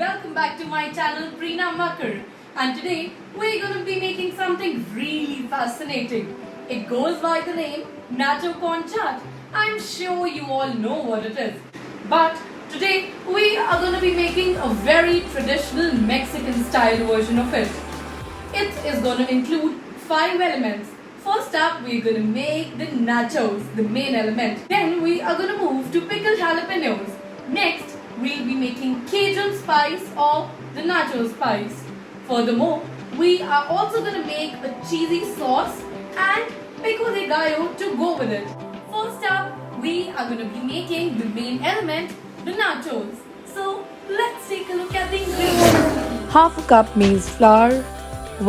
welcome back to my channel Preena Makar, and today we're going to be making something really fascinating. It goes by the name Nacho Corn Chaat. I'm sure you all know what it is, but today we are going to be making a very traditional Mexican style version of it. It is going to include 5 elements. First up, we're going to make the nachos, the main element. Then we are going to move to pickled jalapenos. Next, we'll be making Cajun spice or the nacho spice. Furthermore, we are also going to make a cheesy sauce and pico de gallo to go with it. First up, we are going to be making the main element, the nachos. So, let's take a look at the ingredients. Half a cup maize flour,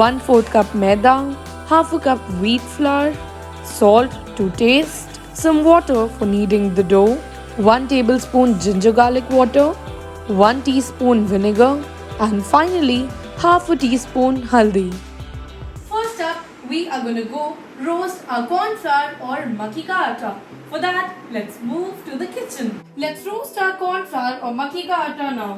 1/4 cup maida, half a cup wheat flour, salt to taste, some water for kneading the dough, 1 tablespoon ginger garlic water, 1 teaspoon vinegar, and finally half a teaspoon haldi. First up, we are going to go roast our corn flour or makki ka atta. For that, let's move to the kitchen. Let's roast our corn flour or makki ka atta now.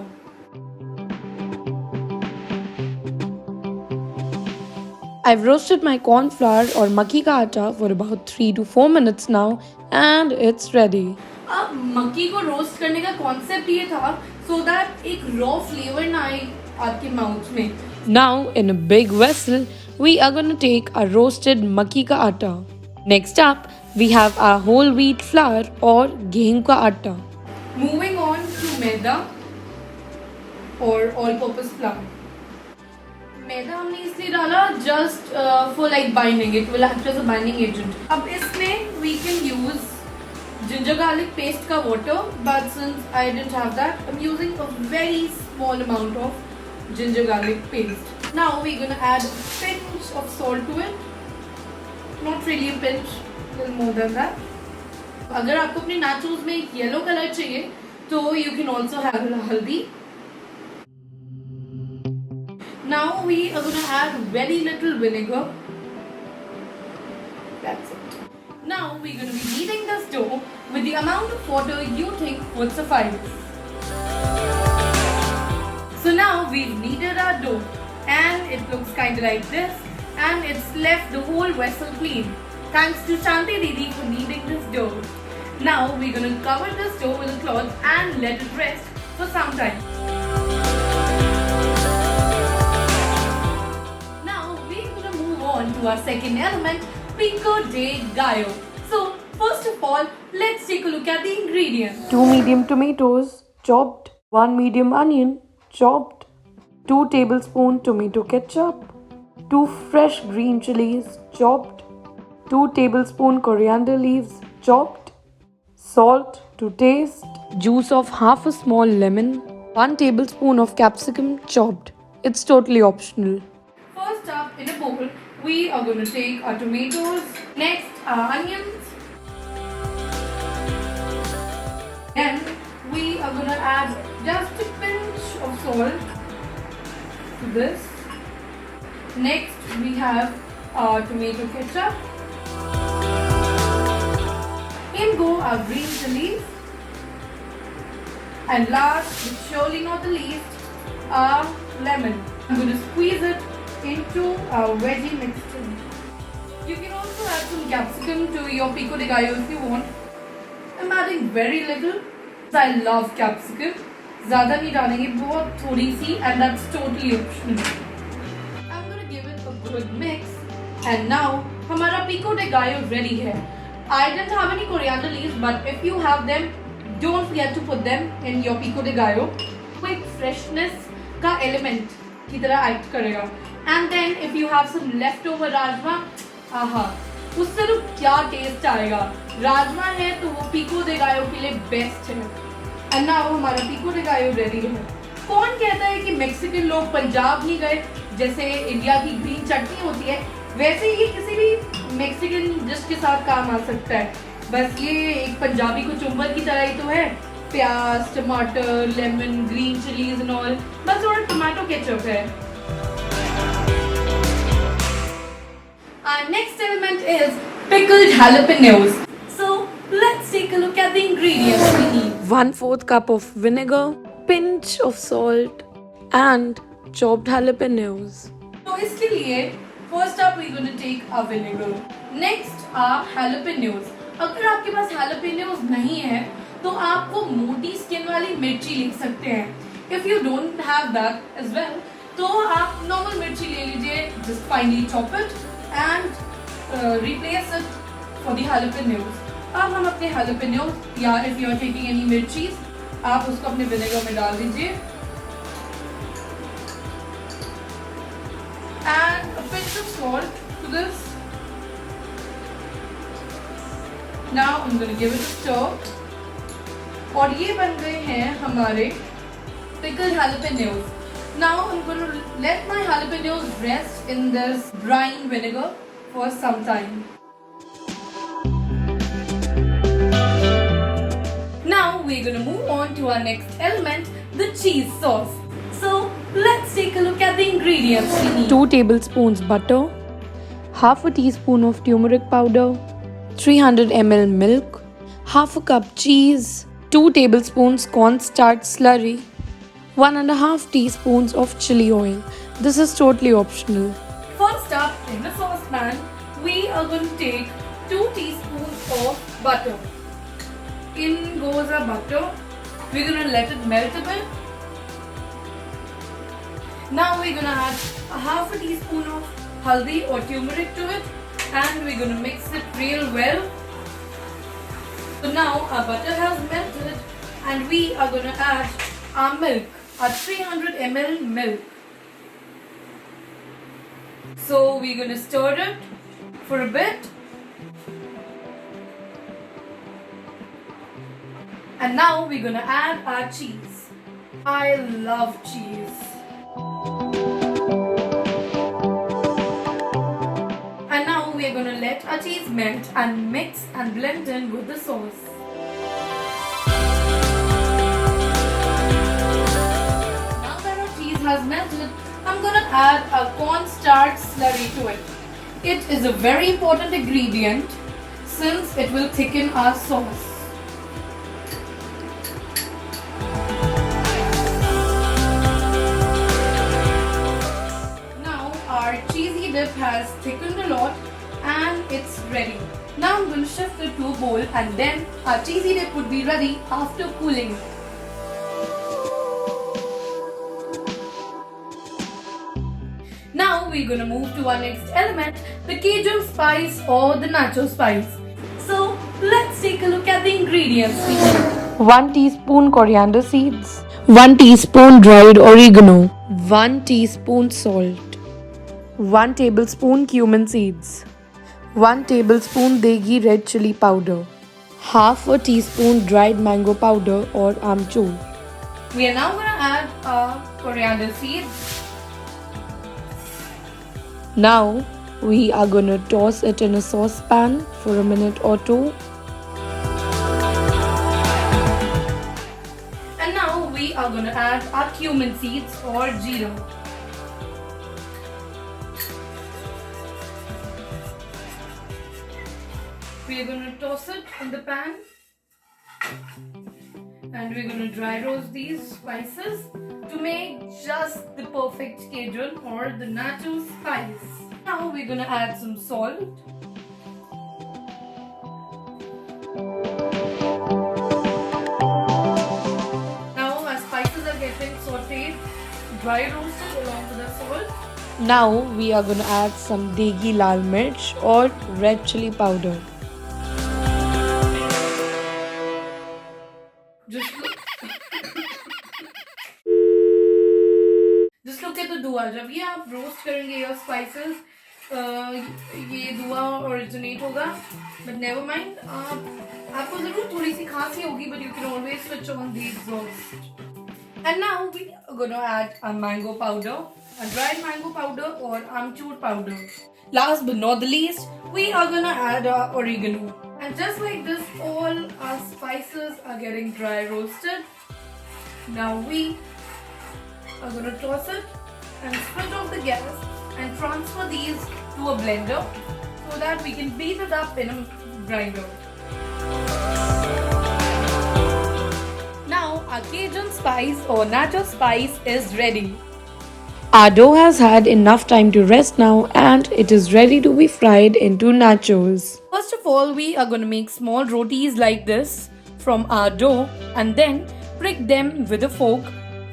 I've roasted my corn flour or makki ka atta for about 3 to 4 minutes now and it's ready. अब मक्की को roast करने का concept ये था so that एक raw flavour ना आए आपके माउथ में. Now, in a big vessel, we are going to take our roasted makki ka atta. Next up, we have our whole wheat flour or gehu ka atta. Moving on to maida or all-purpose flour. मैदा हमने इसलिए डाला just for like binding. It will act as a binding agent. अब इसमें we can use ginger garlic paste का water, but since I didn't have that, I'm using a very small amount of ginger garlic paste. Now we're gonna add a pinch of salt to it. Not really a pinch, a little more than that. अगर आपको अपने nachos में yellow color चाहिए, तो you can also have haldi. Now we are gonna add very little vinegar. That's it. Now we're going to be kneading this dough with the amount of water you think would suffice. So now we've kneaded our dough and it looks kind of like this, and it's left the whole vessel clean. Thanks to Shanti Didi for kneading this dough. Now we're going to cover this dough with a cloth and let it rest for some time. Now we're going to move on to our second element, pico de gallo. So, first of all, let's take a look at the ingredients. 2 medium tomatoes chopped, 1 medium onion chopped, 2 tablespoon tomato ketchup, 2 fresh green chilies chopped, 2 tablespoon coriander leaves chopped, salt to taste, juice of half a small lemon, 1 tablespoon of capsicum chopped. It's totally optional. First up, in a bowl, we are going to take our tomatoes, next our onions, then we are going to add just a pinch of salt to this. Next we have our tomato ketchup, in go our green chilies, and last but surely not the least, our lemon. I'm going to squeeze it into our veggie mixture. You can also add some capsicum to your pico de gallo if you want. I'm adding very little. I love capsicum. ज़्यादा नहीं डालेंगे, बहुत थोड़ी सी, and that's totally optional. I'm gonna give it a good mix, and now हमारा pico de gallo ready है. I didn't have any coriander leaves, but if you have them, don't forget to put them in your pico de gallo. Quick freshness का element की तरह act करेगा. And then if you have some leftover rajma, आहा, उससे तो क्या test आएगा. राजमा है तो वो पिको de gallo के लिए बेस्ट है. And now हमारा पिको de gallo रेडी है. कौन कहता है कि मेक्सिकन लोग पंजाब नहीं गए, जैसे इंडिया की ग्रीन चटनी होती है वैसे ही किसी भी मेक्सिकन डिश के साथ काम आ सकता है. बस ये एक पंजाबी कुचुम्बर की तरह ही तो है. प्याज, टमाटर, lemon, green chillies and all, बस थोड़ा टमाटो केचप है. Our next element is pickled jalapenos. So let's take a look at the ingredients we need. 1/4 cup of vinegar, pinch of salt, and chopped jalapenos. तो इसके लिए first up we're going to take a vinegar. Next are jalapenos. अगर आपके पास jalapenos नहीं है तो आप वो मोटी स्किन वाली मिर्ची ले सकते हैं. If you don't have that as well, तो आप normal मिर्ची ले लीजिए. Just finely chop it and replace it for the jalapenos. अब हम अपने jalapenos या if you are taking any मिर्चीज आप उसको अपने विनेगर में डाल दीजिए. And a pinch of salt to this. Now I'm going to give it a stir. और ये बन गए हैं हमारे pickled jalapenos. Now I'm going to let my jalapenos rest in this brine vinegar for some time. Now we're going to move on to our next element, the cheese sauce. So let's take a look at the ingredients we need. 2 tablespoons butter, half a teaspoon of turmeric powder, 300 ml milk, half a cup cheese, 2 tablespoons cornstarch slurry, 1.5 teaspoons of chili oil. This is totally optional. First up, in a saucepan, we are going to take 2 teaspoons of butter. In goes our butter. We're going to let it melt a bit. Now we're going to add a half a teaspoon of haldi or turmeric to it, and we're going to mix it real well. So now our butter has melted and we are going to add our milk, our 300 ml milk. So we're going to stir it for a bit. And now we're going to add our cheese. I love cheese. And now we are going to let our cheese melt and mix and blend in with the sauce. Now that our cheese has melted, I'm going to add a cornstarch slurry to it. It is a very important ingredient since it will thicken our sauce. Cheesy dip has thickened a lot and it's ready. Now I'm going to shift it to a bowl and then our cheesy dip would be ready after cooling. Now we're going to move to our next element, the Cajun spice or the nacho spice. So let's take a look at the ingredients. 1 teaspoon coriander seeds, 1 teaspoon dried oregano, 1 teaspoon salt, 1 tablespoon cumin seeds, 1 tablespoon degi red chili powder, half a teaspoon dried mango powder or amchur. We are now going to add our coriander seeds. Now we are going to toss it in a saucepan for a minute or two. And now we are going to add our cumin seeds or jeera. We are going to toss it in the pan and we're going to dry roast these spices to make just the perfect Cajun or the nacho spice. Now we're going to add some salt. Now our spices are getting sauteed, dry roasted along with the salt. Now we are going to add some degi lal mirch or red chili powder. Just look at the धुआं. जब ये आप roast करेंगे your spices, ये धुआं originate होगा. But never mind. आपको जरूर थोड़ी सी खांसी होगी, but you can always switch on the exhaust. And now we are gonna add a mango powder, a dried mango powder or amchur powder. Last but not the least, we are gonna add our oregano. And just like this, all our spices are getting dry roasted. Now we are going to toss it and switch off the gas and transfer these to a blender so that we can beat it up in a grinder. Now our Cajun spice or nacho spice is ready. Our dough has had enough time to rest now and it is ready to be fried into nachos. First of all, we are going to make small rotis like this from our dough and then prick them with a fork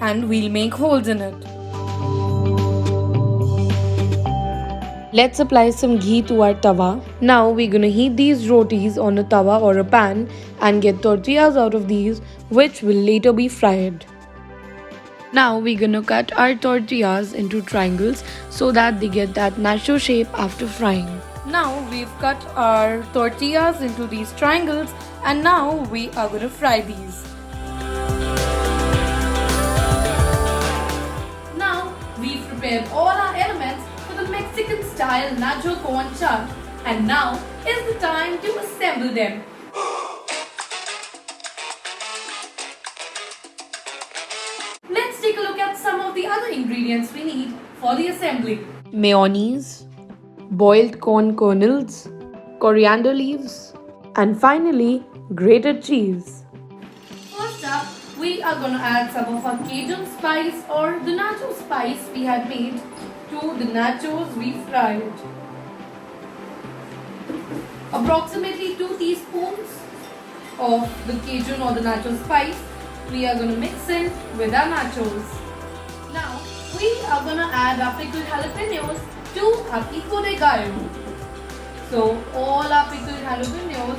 and we'll make holes in it. Let's apply some ghee to our tawa. Now we're gonna heat these rotis on a tawa or a pan and get tortillas out of these, which will later be fried. Now we're gonna cut our tortillas into triangles so that they get that nacho shape after frying. Now we've cut our tortillas into these triangles and now we are going to fry these. Now we've prepared all our elements for the Mexican style nacho corn chaat and now is the time to assemble them. Let's take a look at some of the other ingredients we need for the assembly. Mayonnaise, boiled corn kernels, coriander leaves, and finally grated cheese. First up, we are going to add some of our Cajun spice or the nacho spice we had made to the nachos we fried. Approximately 2 teaspoons of the Cajun or the nacho spice we are going to mix in with our nachos. Now, we are going to add our pickled jalapenos to our pico de gallo. So, all our pickled jalapenos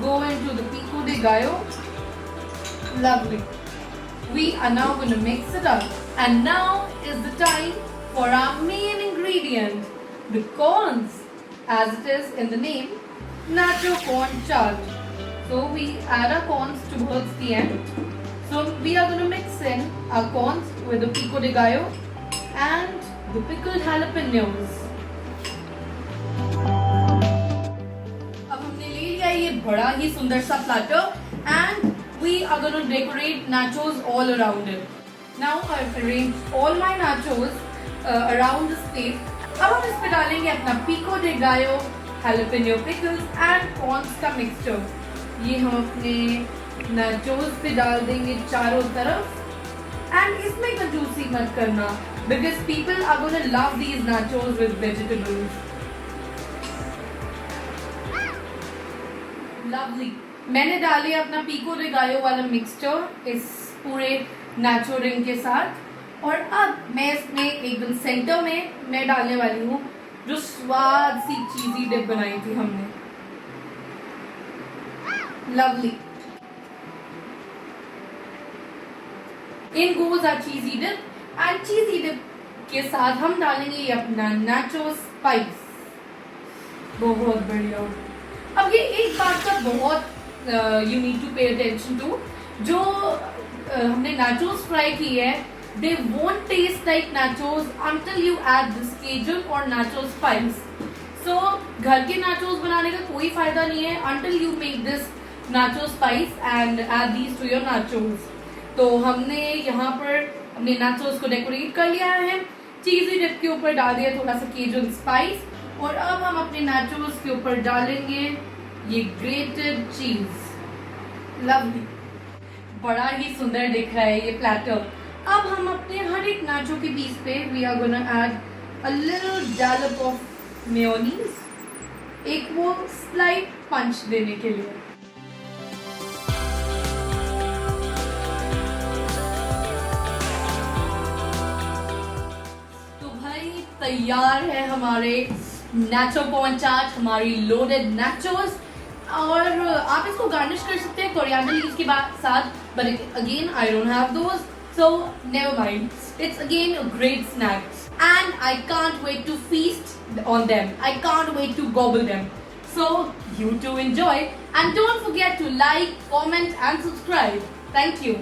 go into the pico de gallo. Lovely. We are now going to mix it up. And now is the time for our main ingredient, the corns, as it is in the name, nacho corn chaat. So we add our corns towards the end. So we are going to mix in our corns with the pico de gallo and the pickled jalapenos. अब हमने ले लिया ये बड़ा ही सुंदर सा platter and we are going to decorate nachos all around it. Now I've arranged all my nachos around this plate. अब हम इस पे डालेंगे अपना pico de gallo, jalapeno pickles and corns का mixture. ये हम अपने nachos पे डाल देंगे चारों तरफ. And इसमें कंजूसी मत करना because people are going to love these nachos with vegetables. Lovely. मैंने डाले अपना pico de gallo वाला मिक्सचर इस पूरे नाचो रिंग के साथ और अब मैं इसमें एकदम सेंटर में मैं डालने वाली हूँ जो स्वाद सी चीजी डिप बनाई थी हमने. Lovely. In goes our cheesy dip and cheesy dip के साथ हम डालेंगे ये अपना nacho spice. बहुत बढ़िया. अब ये एक बात का बहुत you need to pay attention to. जो हमने nachos fry की है, they won't taste like nachos until you add this Cajun or nacho spice. So घर के nachos बनाने का कोई फायदा नहीं है until you make this nacho spice and add these to your nachos. तो हमने यहाँ पर अपने nachos को डेकोरेट कर लिया है. चीज़ी डिप के ऊपर डाल दिया थोड़ा सा Cajun spice और अब हम अपने nachos के ऊपर डालेंगे ये grated cheese. Lovely. बड़ा ही सुंदर दिख रहा है ये platter. अब हम अपने हर एक nacho के पीस पे we are gonna add a little dollop of mayonnaise. एक वो slight punch देने के लिए. तैयार है हमारे नाचो कॉर्न चाट, हमारी लोडेड नाचोस और आप इसको गार्निश कर सकते हैं कोरिएंडर लीव्स के साथ but again I don't have those so never mind. It's again a great snack and I can't wait to feast on them. I can't wait to gobble them. So you too enjoy and don't forget to like, comment and subscribe. Thank you.